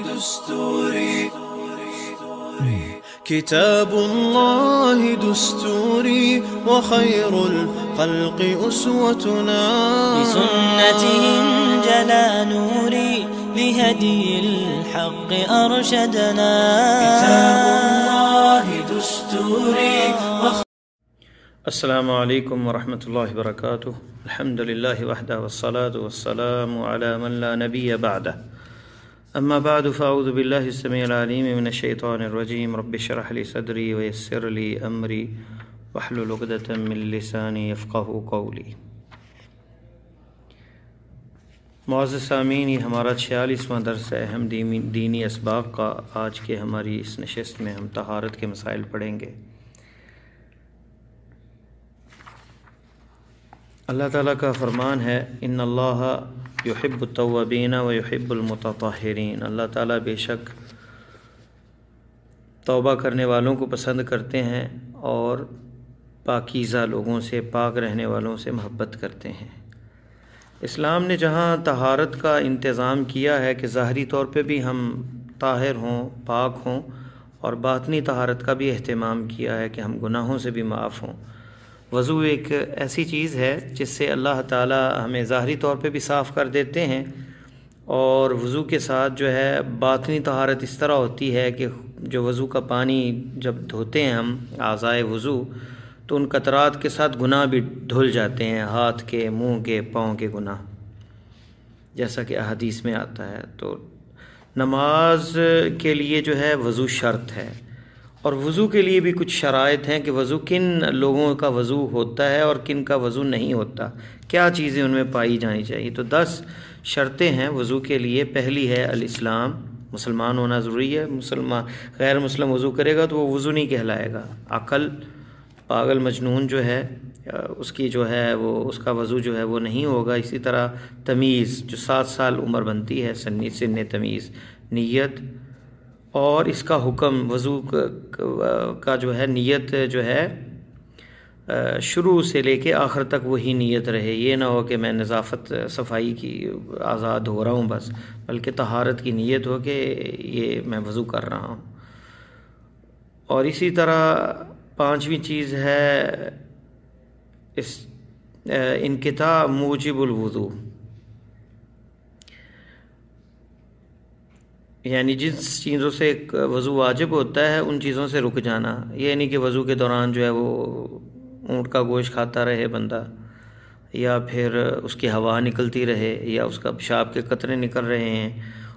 دستوري كتاب الله دستوري وخير الخلق أسوتنا بسنته انجلى نوري لهدي الحق أرشدنا كتاب الله دستوري السلام علیکم ورحمۃ اللہ وبرکاتہ. الحمد للہ وحدہ والصلاة والسلام علی من لا نبی بعدہ. اما بعد فاعوذ باللہ السمیع العلیم من الشیطان الرجیم. رب اشرح لی صدری ویسر لی امری واحلل عقدۃ من لسانی یفقہوا قولی. معزز سامعین، یہ ہمارا 46واں درس ہے اہم دینی اسباق کا. آج کے ہماری اس نشست میں ہم طہارت کے مسائل پڑھیں گے. اللہ تعالیٰ کا فرمان ہے ان اللہ یحب التوابین و یحب المتطہرین. اللہ تعالیٰ بے شک توبہ کرنے والوں کو پسند کرتے ہیں اور پاکیزہ لوگوں سے، پاک رہنے والوں سے محبت کرتے ہیں. اسلام نے جہاں طہارت کا انتظام کیا ہے کہ ظاہری طور پہ بھی ہم طاہر ہوں، پاک ہوں، اور باطنی طہارت کا بھی اہتمام کیا ہے کہ ہم گناہوں سے بھی معاف ہوں. وضو ایک ایسی چیز ہے جس سے اللہ تعالیٰ ہمیں ظاہری طور پہ بھی صاف کر دیتے ہیں، اور وضو کے ساتھ جو ہے باطنی طہارت اس طرح ہوتی ہے کہ جو وضو کا پانی جب دھوتے ہیں ہم اعضائے وضو، تو ان قطرات کے ساتھ گناہ بھی دھل جاتے ہیں، ہاتھ کے، منہ کے، پاؤں کے گناہ، جیسا کہ احادیث میں آتا ہے. تو نماز کے لیے جو ہے وضو شرط ہے، اور وضو کے لیے بھی کچھ شرائط ہیں کہ وضو کن لوگوں کا وضو ہوتا ہے اور کن کا وضو نہیں ہوتا، کیا چیزیں ان میں پائی جانی چاہیے. تو 10 شرطیں ہیں وضو کے لیے. پہلی ہے الاسلام، مسلمان ہونا ضروری ہے. غیر مسلم وضو کرے گا تو وہ وضو نہیں کہلائے گا. عقل، پاگل مجنون جو ہے اس کی جو ہے وہ اس کا وضو جو ہے وہ نہیں ہوگا. اسی طرح تمیز، جو 7 سال عمر بنتی ہے، سن تمیز. نیت اور اس کا حکم، وضو کا جو ہے نیت جو ہے شروع سے لے کے آخر تک وہی نیت رہے. یہ نہ ہو کہ میں نظافت صفائی کی آزاد ہو رہا ہوں بس، بلکہ طہارت کی نیت ہو کہ یہ میں وضو کر رہا ہوں. اور اسی طرح 5ویں چیز ہے انقطاع موجب الوضو، یعنی جس چیزوں سے وضو واجب ہوتا ہے ان چیزوں سے رک جانا. یہ نہیں کہ وضو کے دوران جو ہے وہ اونٹ کا گوشت کھاتا رہے بندہ، یا پھر اس کی ہوا نکلتی رہے، یا اس کا پیشاب کے قطرے نکل رہے ہیں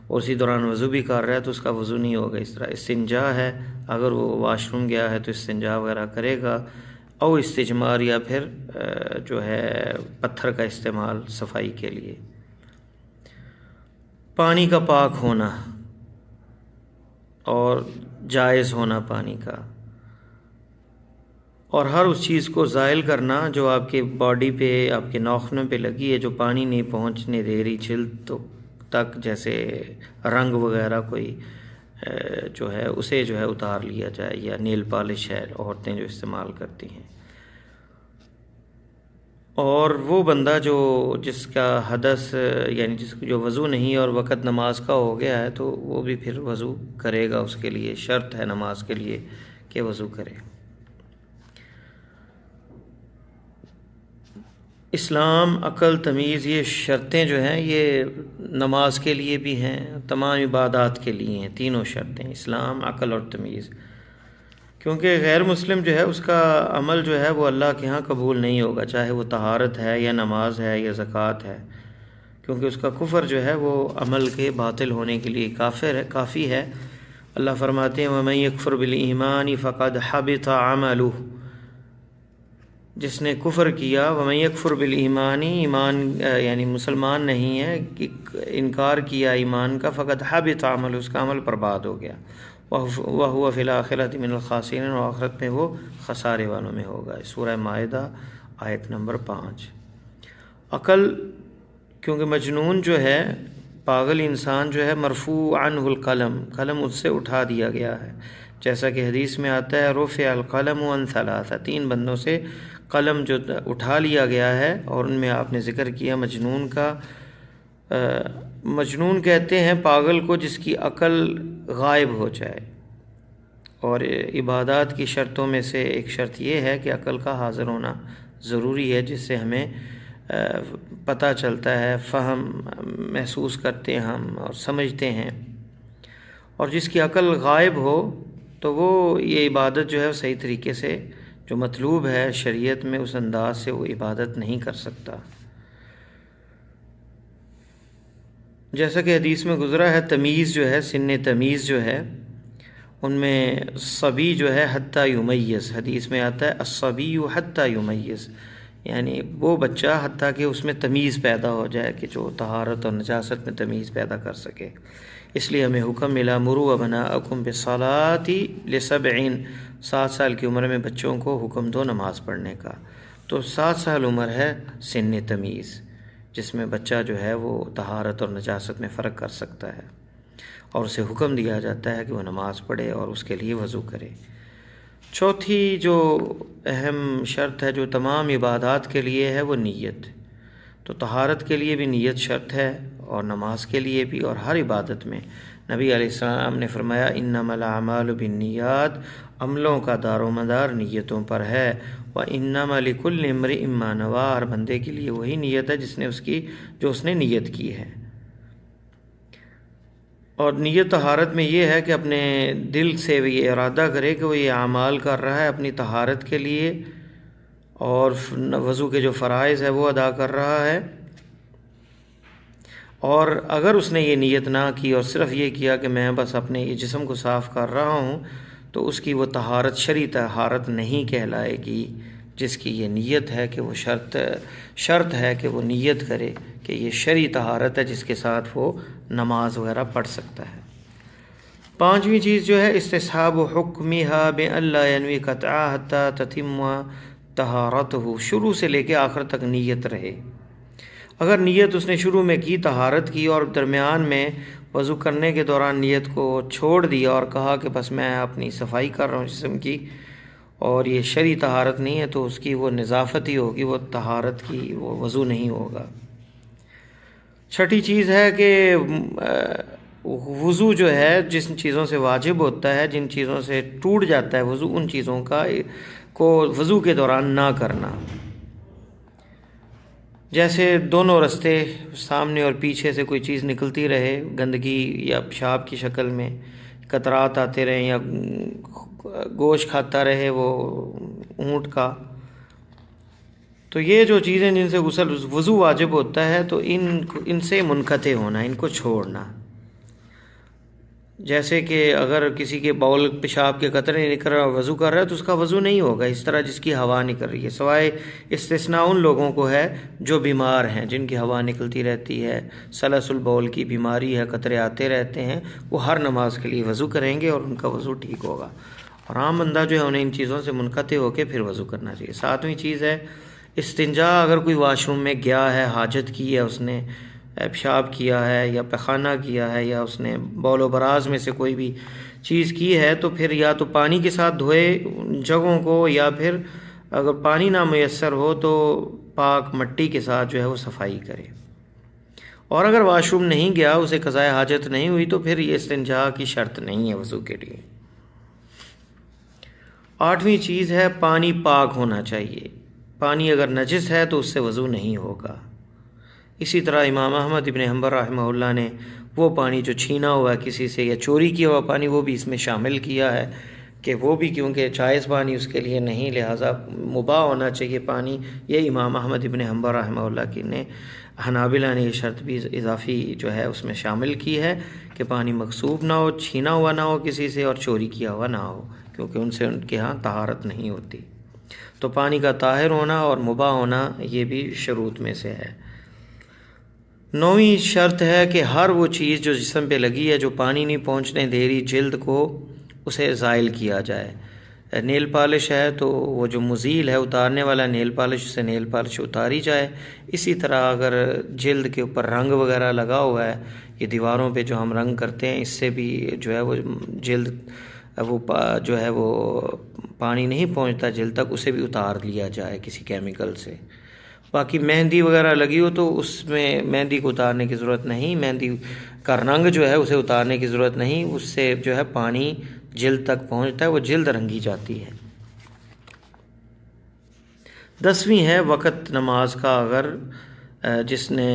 اور اسی دوران وضو بھی کر رہا ہے تو اس کا وضو نہیں ہوگا. اس طرح استنجا ہے، اگر وہ واش روم گیا ہے تو استنجا وغیرہ کرے گا، اور استجمار یا پھر جو ہے پتھر کا استعمال صفائی کے لیے. پانی کا پاک ہونا اور جائز ہونا پانی کا، اور ہر اس چیز کو زائل کرنا جو آپ کے باڈی پہ، آپ کے ناخنوں پہ لگی ہے، جو پانی نہیں پہنچنے دے رہی جلد تک، جیسے رنگ وغیرہ کوئی جو ہے اسے جو ہے اتار لیا جائے، یا نیل پالش ہے عورتیں جو استعمال کرتی ہیں. اور وہ بندہ جس کا حدث، یعنی جو وضو نہیں اور وقت نماز کا ہو گیا ہے، تو وہ بھی پھر وضو کرے گا. اس کے لیے شرط ہے نماز کے لیے کہ وضو کرے. اسلام، عقل، تمیز، یہ شرطیں جو ہیں یہ نماز کے لیے بھی ہیں، تمام عبادات کے لیے ہیں. تینوں شرطیں، اسلام، عقل اور تمیز. کیونکہ غیر مسلم جو ہے اس کا عمل جو ہے وہ اللہ کے ہاں قبول نہیں ہوگا، چاہے وہ طہارت ہے یا نماز ہے یا زکوٰۃ ہے، کیونکہ اس کا کفر جو ہے وہ عمل کے باطل ہونے کے لیے کافی ہے. اللہ فرماتے ہیں وَمَن يَكْفُرْ بِالْإِيمَانِ فَقَدْ حَبِطَ عَمَلُهُ. جس نے کفر کیا، وَمَن يَكْفُرْ بِالْإِيمَانِ، ایمان یعنی مسلمان نہیں ہے، انکار کیا ایمان کا، فَقَدْ حَبِطَ عَمَلُهُ، اس کا عمل برباد ہو گیا. وَهُوَ فِي الْآخِرَةِ مِنَ الْخَاسِرِينَ، اور آخرت میں وہ خسارے والوں میں ہوگا. سورہ مائدہ آیت نمبر 5. عقل، کیونکہ مجنون جو ہے، پاگل انسان جو ہے، مرفوع عنہ القلم، قلم اس سے اٹھا دیا گیا ہے. جیسا کہ حدیث میں آتا ہے رفع القلم عن 3، 3 بندوں سے قلم جو اٹھا لیا گیا ہے. اور ان میں آپ نے ذکر کیا مجنون کا، مجنون کہتے ہیں پاگل کو جس کی عقل غائب ہو جائے، اور عبادات کی شرطوں میں سے ایک شرط یہ ہے کہ عقل کا حاضر ہونا ضروری ہے، جس سے ہمیں پتہ چلتا ہے، فہم محسوس کرتے ہیں ہم اور سمجھتے ہیں۔ اور جس کی عقل غائب ہو تو وہ یہ عبادت جو ہے صحیح طریقے سے جو مطلوب ہے شریعت میں اس انداز سے وہ عبادت نہیں کر سکتا۔ جیسا کہ حدیث میں گزرا ہے، تمیز جو ہے، سن تمیز جو ہے، ان میں صبی جو ہے حتی یمیز، حدیث میں آتا ہے الصبی حتی یمیز، یعنی وہ بچہ حتیٰ کہ اس میں تمیز پیدا ہو جائے کہ جو طہارت اور نجاست میں تمیز پیدا کر سکے۔ اس لیے ہمیں حکم ملا مروا ابناءکم بالصلاۃ ل7، 7 سال کی عمر میں بچوں کو حکم دو نماز پڑھنے کا۔ تو 7 سال عمر ہے سن تمیز، جس میں بچہ جو ہے وہ طہارت اور نجاست میں فرق کر سکتا ہے، اور اسے حکم دیا جاتا ہے کہ وہ نماز پڑھے اور اس کے لیے وضو کرے۔ چوتھی جو اہم شرط ہے جو تمام عبادات کے لیے ہے وہ نیت۔ تو طہارت کے لیے بھی نیت شرط ہے، اور نماز کے لیے بھی، اور ہر عبادت میں نبی علیہ السلام نے فرمایا انما الاعمال بالنیات، عملوں کا دار و مدار نیتوں پر ہے، وانما لکل امرئ ما نوی، ہر بندے کے لیے وہی نیت ہے جو اس نے نیت کی ہے۔ اور نیت طہارت میں یہ ہے کہ اپنے دل سے یہ ارادہ کرے کہ وہ یہ اعمال کر رہا ہے اپنی طہارت کے لیے، اور وضو کے جو فرائض ہے وہ ادا کر رہا ہے۔ اور اگر اس نے یہ نیت نہ کی اور صرف یہ کیا کہ میں بس اپنے جسم کو صاف کر رہا ہوں، تو اس کی وہ طہارت شرعی طہارت نہیں کہلائے گی، جس کی یہ نیت ہے کہ وہ شرط ہے کہ وہ نیت کرے کہ یہ شرعی طہارت ہے جس کے ساتھ وہ نماز وغیرہ پڑھ سکتا ہے۔ 5ویں چیز جو ہے استصحاب حکمها بأن لا ينوي قطعها حتى تتم طہارته، شروع سے لے کے آخر تک نیت رہے۔ اگر نیت اس نے شروع میں کی، طہارت کی، اور درمیان میں وضو کرنے کے دوران نیت کو چھوڑ دیا اور کہا کہ بس میں اپنی صفائی کر رہا ہوں جسم کی اور یہ شرعی طہارت نہیں ہے، تو اس کی وہ نظافت ہی ہوگی، وہ طہارت کی وہ وضو نہیں ہوگا۔ 6ٹھی چیز ہے کہ وضو جو ہے جن چیزوں سے واجب ہوتا ہے، جن چیزوں سے ٹوٹ جاتا ہے وضو، ان چیزوں کو وضو کے دوران نہ کرنا، جیسے دونوں رستے سامنے اور پیچھے سے کوئی چیز نکلتی رہے، گندگی یا پیشاب کی شکل میں قطرات آتے رہیں، یا گوشت کھاتا رہے وہ اونٹ کا، تو یہ جو چیزیں جن سے وضو واجب ہوتا ہے تو ان سے منقطع ہونا، ان کو چھوڑنا۔ جیسے کہ اگر کسی کے باول پیشاب کے قطرے نکل رہا ہے وضو کر رہا ہے تو اس کا وضو نہیں ہوگا، اس طرح جس کی ہوا نکل رہی ہے، سوائے استثناء ان لوگوں کو ہے جو بیمار ہیں، جن کی ہوا نکلتی رہتی ہے، سلس البول کی بیماری ہے، قطرے آتے رہتے ہیں، وہ ہر نماز کے لیے وضو کریں گے اور ان کا وضو ٹھیک ہوگا، اور عام بندہ جو ہے انہیں ان چیزوں سے منقطع ہو کے پھر وضو کرنا چاہیے۔ 7ویں چیز ہے استنجا، اگر کوئی واش روم میں گیا ہے، حاجت کی ہے، اس نے پیشاب کیا ہے یا پیخانہ کیا ہے، یا اس نے بول و براز میں سے کوئی بھی چیز کی ہے، تو پھر یا تو پانی کے ساتھ دھوئے جگہوں کو، یا پھر اگر پانی نہ میسر ہو تو پاک مٹی کے ساتھ جو ہے وہ صفائی کرے۔ اور اگر واش روم نہیں گیا، اسے قضائے حاجت نہیں ہوئی، تو پھر یہ استنجا کی شرط نہیں ہے وضو کے لیے۔ 8ویں چیز ہے پانی پاک ہونا چاہیے، پانی اگر نجس ہے تو اس سے وضو نہیں ہوگا۔ اسی طرح امام احمد ابن حنبل رحمہ اللہ نے وہ پانی جو چھینا ہوا ہے کسی سے یا چوری کیا ہوا پانی، وہ بھی اس میں شامل کیا ہے کہ وہ بھی کیونکہ جائز پانی اس کے لیے نہیں، لہٰذا مباح ہونا چاہیے پانی۔ یہ امام احمد ابن حنبل رحمہ اللہ کی نے، حنابلہ نے یہ شرط بھی اضافی جو ہے اس میں شامل کی ہے کہ پانی مغصوب نہ ہو، چھینا ہوا نہ ہو کسی سے، اور چوری کیا ہوا نہ ہو، کیونکہ ان سے ان کے ہاں طہارت نہیں ہوتی۔ تو پانی کا طاہر ہونا اور مباح ہونا یہ بھی شروط میں سے ہے۔ 9ویں شرط ہے کہ ہر وہ چیز جو جسم پہ لگی ہے جو پانی نہیں پہنچنے دے رہی جلد کو، اسے زائل کیا جائے۔ نیل پالش ہے تو وہ جو مزیل ہے، اتارنے والا نیل پالش، سے نیل پالش اتاری جائے۔ اسی طرح اگر جلد کے اوپر رنگ وغیرہ لگا ہوا ہے، یہ دیواروں پہ جو ہم رنگ کرتے ہیں، اس سے بھی جو ہے وہ جلد وہ جو ہے وہ پانی نہیں پہنچتا جلد تک، اسے بھی اتار لیا جائے کسی کیمیکل سے۔ باقی مہندی وغیرہ لگی ہو تو اس میں مہندی کو اتارنے کی ضرورت نہیں، مہندی کا رنگ جو ہے اسے اتارنے کی ضرورت نہیں، اس سے جو ہے پانی جلد تک پہنچتا ہے، وہ جلد رنگی جاتی ہے۔ 10ویں ہے وقت نماز کا، اگر جس نے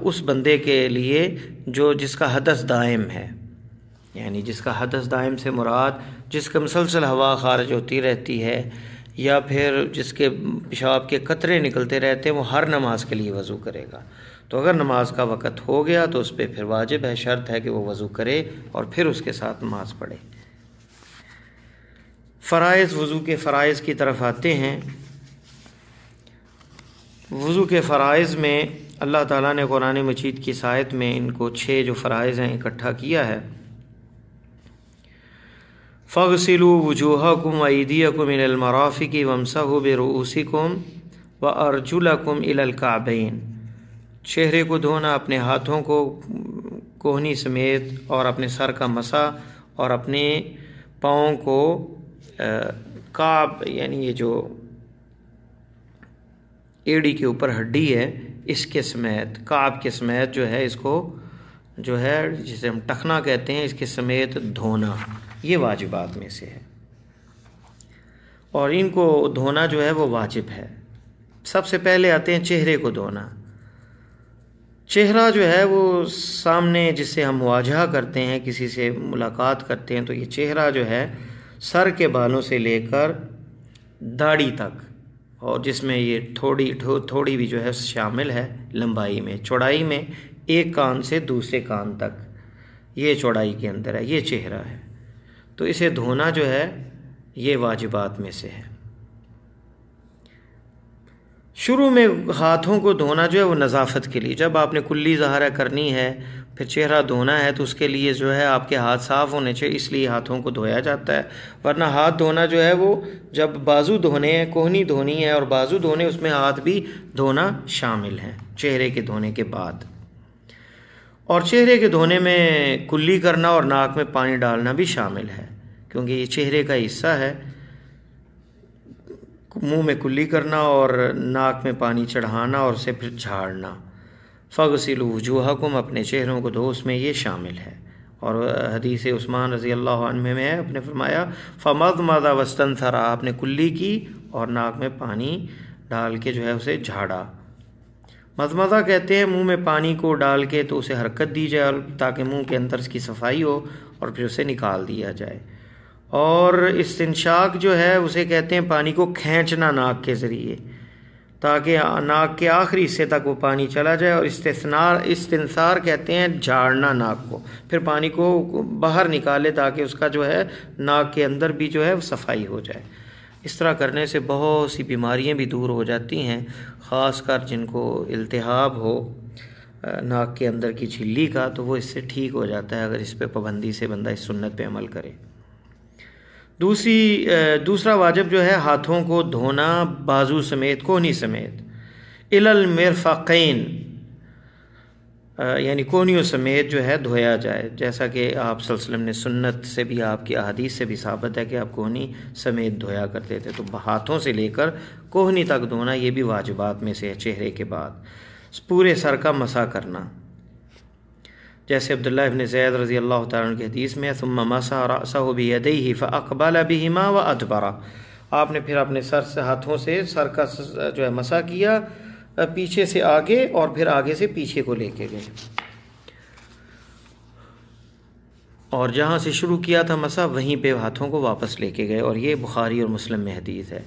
اس بندے کے لیے جس کا حدث دائم ہے، یعنی جس کا حدث دائم سے مراد جس کا مسلسل ہوا خارج ہوتی رہتی ہے، یا پھر جس کے پیشاب کے قطرے نکلتے رہتے ہیں، وہ ہر نماز کے لیے وضو کرے گا۔ تو اگر نماز کا وقت ہو گیا تو اس پہ پھر واجب ہے، شرط ہے کہ وہ وضو کرے اور پھر اس کے ساتھ نماز پڑھے۔ فرائض، وضو کے فرائض کی طرف آتے ہیں۔ وضو کے فرائض میں اللہ تعالیٰ نے قرآن مجید کی آیت میں ان کو 6 جو فرائض ہیں اکٹھا کیا ہے۔ فَاغْسِلُوا وُجُوهَكُمْ وَأَيْدِيَكُمْ إِلَى الْمَرَافِقِ وَامْسَحُوا بِرُؤُوسِكُمْ وَأَرْجُلَكُمْ إِلَى الْكَعْبَيْنِ، چہرے کو دھونا، اپنے ہاتھوں کو کوہنی سمیت، اور اپنے سر کا مسح، اور اپنے پاؤں کو کعب، یعنی یہ جو ایڑی کے اوپر ہڈی ہے اس کے سمیت، کعب کے سمیت جو ہے، اس کو جو ہے جسے ہم ٹخنا کہتے ہیں، اس کے سمیت دھونا، یہ واجبات میں سے ہے، اور ان کو دھونا جو ہے وہ واجب ہے۔ سب سے پہلے آتے ہیں چہرے کو دھونا۔ چہرہ جو ہے وہ سامنے جس سے ہم مواجہہ کرتے ہیں، کسی سے ملاقات کرتے ہیں، تو یہ چہرہ جو ہے سر کے بالوں سے لے کر داڑھی تک، اور جس میں یہ تھوڑی بھی جو ہے شامل ہے، لمبائی میں، چوڑائی میں، ایک کان سے دوسرے کان تک، یہ چوڑائی کے اندر ہے، یہ چہرہ ہے۔ تو اسے دھونا جو ہے یہ واجبات میں سے ہے۔ شروع میں ہاتھوں کو دھونا جو ہے وہ نظافت کے لیے، جب آپ نے کلی ظاہرہ کرنی ہے، پھر چہرہ دھونا ہے، تو اس کے لیے جو ہے آپ کے ہاتھ صاف ہونے چاہیے، اس لیے ہاتھوں کو دھویا جاتا ہے۔ ورنہ ہاتھ دھونا جو ہے وہ جب بازو دھونے ہیں، کوہنی دھونی ہے اور بازو دھونے، اس میں ہاتھ بھی دھونا شامل ہے چہرے کے دھونے کے بعد۔ اور چہرے کے دھونے میں کلی کرنا اور ناک میں پانی ڈالنا بھی شامل ہے، کیونکہ یہ چہرے کا حصہ ہے۔ منہ میں کلی کرنا اور ناک میں پانی چڑھانا اور اسے پھر جھاڑنا۔ فَاغْسِلُوا وُجُوهَكُمْ، اپنے چہروں کو دھو، اس میں یہ شامل ہے۔ اور حدیث عثمان رضی اللہ عنہ میں ہے، آپ نے فرمایا فَمَضْمَضَ وَاسْتَنْثَرَ، آپ نے کلی کی اور ناک میں پانی ڈال کے جو ہے اسے جھاڑا۔ مضمضہ کہتے ہیں منہ میں پانی کو ڈال کے تو اسے حرکت دی جائے تاکہ منہ کے اندر اس کی صفائی ہو اور پھر اسے نکال دیا جائے۔ اور استنشاق جو ہے اسے کہتے ہیں پانی کو کھینچنا ناک کے ذریعے، تاکہ ناک کے آخری حصے تک وہ پانی چلا جائے۔ اور استنثار کہتے ہیں جھاڑنا ناک کو، پھر پانی کو باہر نکالے تاکہ اس کا جو ہے ناک کے اندر بھی جو ہے وہ صفائی ہو جائے۔ اس طرح کرنے سے بہت سی بیماریاں بھی دور ہو جاتی ہیں، خاص کر جن کو التہاب ہو ناک کے اندر کی جھلی کا، تو وہ اس سے ٹھیک ہو جاتا ہے اگر اس پہ پابندی سے بندہ اس سنت پہ عمل کرے۔ دوسرا واجب جو ہے ہاتھوں کو دھونا بازو سمیت، کوہنی سمیت، الی المرفقین، یعنی کوہنیوں سمیت جو ہے دھویا جائے، جیسا کہ آپ صلی اللہ علیہ وسلم نے سنت سے بھی، آپ کی احادیث سے بھی ثابت ہے کہ آپ کوہنی سمیت دھویا کرتے تھے۔ تو ہاتھوں سے لے کر کوہنی تک دھونا یہ بھی واجبات میں سے ہے۔ چہرے کے بعد پورے سر کا مسح کرنا، جیسے عبداللہ ابن زید رضی اللہ تعالیٰ عنہ کی حدیث میں ثم مسح رأسه بيديه فأقبل بهما وأدبر، آپ نے پھر اپنے سر سے، ہاتھوں سے سر کا جو ہے مسح کیا، پیچھے سے آگے اور پھر آگے سے پیچھے کو لے کے گئے، اور جہاں سے شروع کیا تھا مسح وہیں پہ ہاتھوں کو واپس لے کے گئے، اور یہ بخاری اور مسلم میں حدیث ہے۔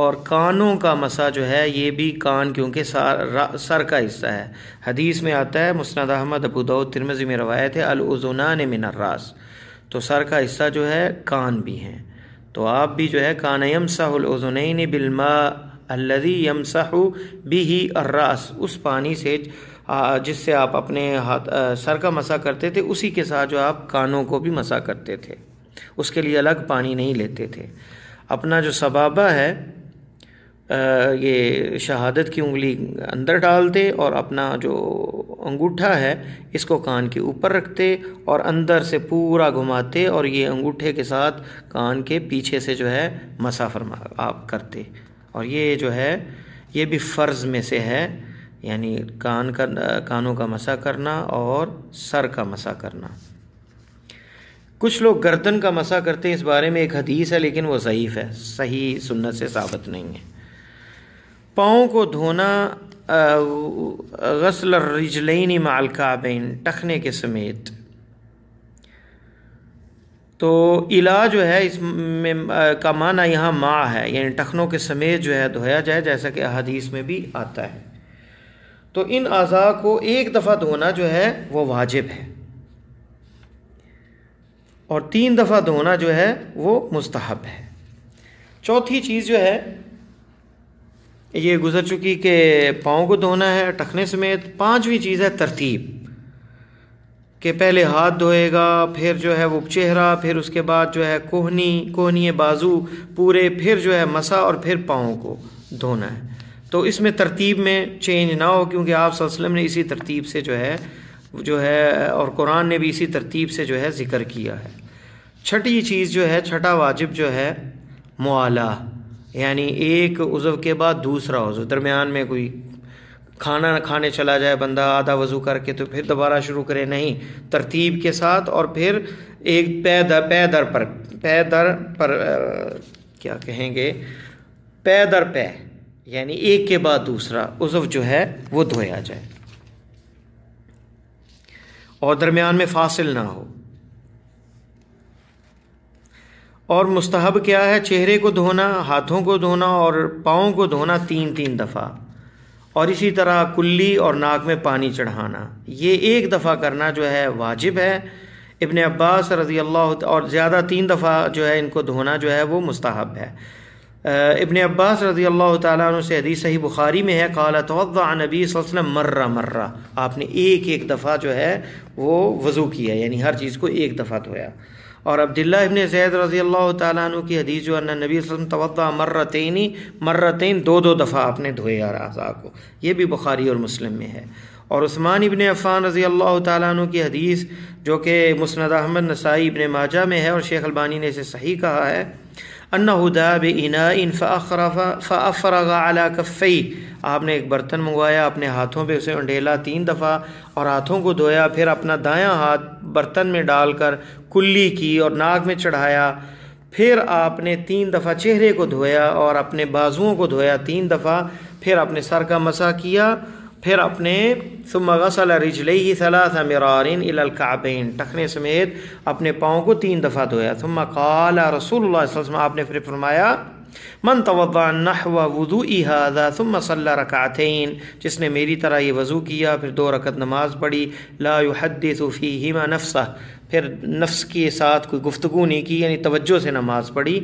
اور کانوں کا مسح جو ہے یہ بھی کان کیونکہ سر کا حصہ ہے، حدیث میں آتا ہے، مسند احمد، ابو داؤد، ترمذی میں روایت ہے، الاذنان من الراس، تو سر کا حصہ جو ہے کان بھی ہیں۔ تو آپ بھی جو ہے کان یمسح الاذنین بالماء الذی یمسح به الراس، اس پانی سے جس سے آپ اپنے سر کا مسح کرتے تھے اسی کے ساتھ جو آپ کانوں کو بھی مسح کرتے تھے، اس کے لیے الگ پانی نہیں لیتے تھے۔ اپنا جو سبابہ ہے یہ شہادت کی انگلی اندر ڈالتے اور اپنا جو انگوٹھا ہے اس کو کان کے اوپر رکھتے اور اندر سے پورا گھماتے، اور یہ انگوٹھے کے ساتھ کان کے پیچھے سے جو ہے مسح آپ کرتے، اور یہ جو ہے یہ بھی فرض میں سے ہے، یعنی کانوں کا مسح کرنا اور سر کا مسح کرنا۔ کچھ لوگ گردن کا مسح کرتے ہیں، اس بارے میں ایک حدیث ہے لیکن وہ ضعیف ہے، صحیح سنت سے ثابت نہیں ہے۔ پاؤں کو دھونا غسل الرجلین مع الکعبین، ٹخنے کے سمیت۔ تو الا جو ہے اس میں کا معنی یہاں مع ہے، یعنی ٹخنوں کے سمیت جو ہے دھویا جائے، جیسا کہ احادیث میں بھی آتا ہے۔ تو ان اعضاء کو ایک دفعہ دھونا جو ہے وہ واجب ہے، اور 3 دفعہ دھونا جو ہے وہ مستحب ہے۔ چوتھی چیز جو ہے یہ گزر چکی کہ پاؤں کو دھونا ہے ٹخنے سمیت۔ 5ویں چیز ہے ترتیب، کہ پہلے ہاتھ دھوئے گا، پھر جو ہے وہ چہرہ، پھر اس کے بعد جو ہے کوہنی بازو پورے، پھر جو ہے مسا، اور پھر پاؤں کو دھونا ہے۔ تو اس میں ترتیب میں چینج نہ ہو، کیونکہ آپ صلی اللہ علیہ وسلم نے اسی ترتیب سے جو ہے اور قرآن نے بھی اسی ترتیب سے جو ہے ذکر کیا ہے۔ چھٹی چیز جو ہے، چھٹا واجب جو ہے موالا، یعنی ایک عضو کے بعد دوسرا عضو، درمیان میں کوئی کھانا نہ کھانے چلا جائے بندہ آدھا وضو کر کے تو پھر دوبارہ شروع کرے، نہیں، ترتیب کے ساتھ، اور پھر ایک پے در پر کیا کہیں گے، پے در پے، یعنی ایک کے بعد دوسرا عضو جو ہے وہ دھویا جائے اور درمیان میں فاصل نہ ہو۔ اور مستحب کیا ہے؟ چہرے کو دھونا، ہاتھوں کو دھونا اور پاؤں کو دھونا 3 دفعہ، اور اسی طرح کلی اور ناک میں پانی چڑھانا، یہ 1 دفعہ کرنا جو ہے واجب ہے۔ ابن عباس رضی اللہ، اور زیادہ 3 دفعہ جو ہے ان کو دھونا جو ہے وہ مستحب ہے۔ ابن عباس رضی اللہ تعالیٰ عنہ سے حدیث صحیح بخاری میں ہے، قال توضأ نبی صلی اللہ علیہ وسلم مرہ، آپ نے ایک دفعہ جو ہے وہ وضو کیا، یعنی ہر چیز کو 1 دفعہ دھویا۔ اور عبداللہ ابن زید رضی اللہ تعالیٰ عنہ کی حدیث جو ان نبی صلی اللہ علیہ وسلم توضأ مرتین 2 دفعہ آپ نے دھوئے اعضاء کو، یہ بھی بخاری اور مسلم میں ہے۔ اور عثمان ابن عفان رضی اللہ تعالیٰ عنہ کی حدیث جو کہ مسند احمد، نسائی، ابن ماجہ میں ہے، اور شیخ البانی نے اسے صحیح کہا ہے، انہ دعا باناء فافرغ علی کفیہ، آپ نے ایک برتن منگوایا، اپنے ہاتھوں پہ اسے انڈیلا 3 دفعہ اور ہاتھوں کو دھویا، پھر اپنا دایاں ہاتھ برتن میں ڈال کر کلی کی اور ناک میں چڑھایا، پھر آپ نے 3 دفعہ چہرے کو دھویا اور اپنے بازوؤں کو دھویا 3 دفعہ، پھر اپنے سر کا مسح کیا، پھر اپنے ثم غسل رجلیہ 3 مرار الی الکعبین، ٹخنے سمیت اپنے پاؤں کو 3 دفعہ دھویا۔ ثم قال رسول اللہ صلی اللہ علیہ وسلم، آپ نے پھر فرمایا، من توضأ نحو وضوئی ھذا ثم صلی رکعتین، جس نے میری طرح یہ وضو کیا پھر 2 رکعت نماز پڑھی، لا یحدث فیہما نفسہ، پھر نفس کے ساتھ کوئی گفتگو نہیں کی، یعنی توجہ سے نماز پڑھی،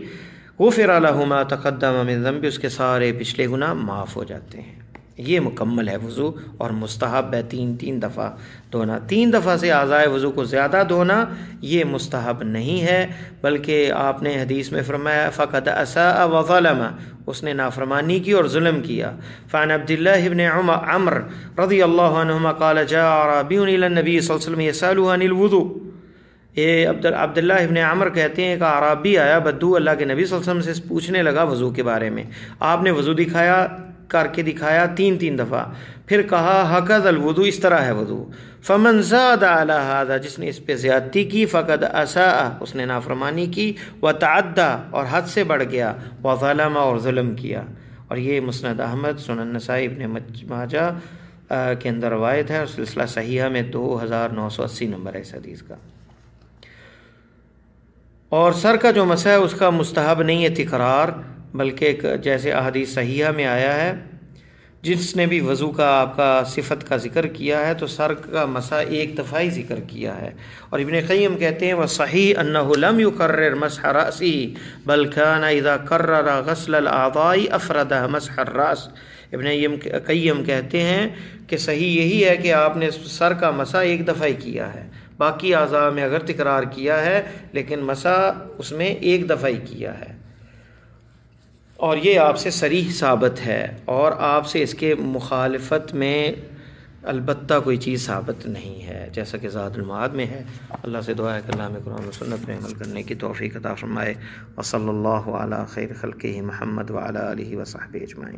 غفر لہ ما تقدم من ذنبہ، اس کے سارے پچھلے گناہ معاف ہو جاتے ہیں۔ یہ مکمل ہے وضو، اور مستحب ہے 3 دفعہ دھونا۔ 3 دفعہ سے اعضائے وضو کو زیادہ دھونا یہ مستحب نہیں ہے، بلکہ آپ نے حدیث میں فرمایا فقد اساء وظلم، اس نے نافرمانی کی اور ظلم کیا۔ فعن عبداللہ ابن عمر رضی اللہ عنہما قال جاء اعرابی الی النبی صلی اللہ علیہ وسلم یسألہ عن الوضوء، یہ عبداللہ ابن عمر کہتے ہیں کہ اعرابی آیا بدو اللہ کے نبی صلی اللہ علیہ وسلم سے پوچھنے لگا وضو کے بارے میں، آپ نے وضو کر کے دکھایا 3 دفعہ، پھر کہا ہکذا الوضو، اس طرح ہے وضو۔ فمن زاد علی ھذا، جس نے اس پہ زیادتی کی، فقد اساء، اس نے نافرمانی کی، وتعدى، اور حد سے بڑھ گیا، وظلم، اور ظلم کیا۔ اور یہ مسند احمد، سنن نسائی، ابن ماجہ کے اندر روایت ہے، اور سلسلہ صحیحہ میں 2980 نمبر ہے اس حدیث کا۔ اور سر کا جو مسح ہے اس کا مستحب نہیں ہے تکرار، بلکہ جیسے احادیث صحیحہ میں آیا ہے، جس نے بھی وضو کا آپ کا صفت کا ذکر کیا ہے تو سر کا مسح 1 دفعہ ہی ذکر کیا ہے۔ اور ابن قیم کہتے ہیں وصحیح انہ لم یکرر مسح رأسی بل کان اذا کرر غسل الاعضاء افرد مسح الراس۔ ابن قیم کہتے ہیں کہ صحیح یہی ہے کہ آپ نے سر کا مسح 1 دفعہ ہی کیا ہے، باقی اعضاء میں اگر تکرار کیا ہے لیکن مسح اس میں 1 دفعہ ہی کیا ہے، اور یہ آپ سے صریح ثابت ہے، اور آپ سے اس کے مخالفت میں البتہ کوئی چیز ثابت نہیں ہے، جیسا کہ زاد المعاد میں ہے۔ اللہ سے دعا ہے کہ اللہ ہمیں قرآن و سنت میں عمل کرنے کی توفیق عطا فرمائے، وصلی اللہ علی خیر خلقہ محمد وعلی آلہ وصحبہ اجمعین۔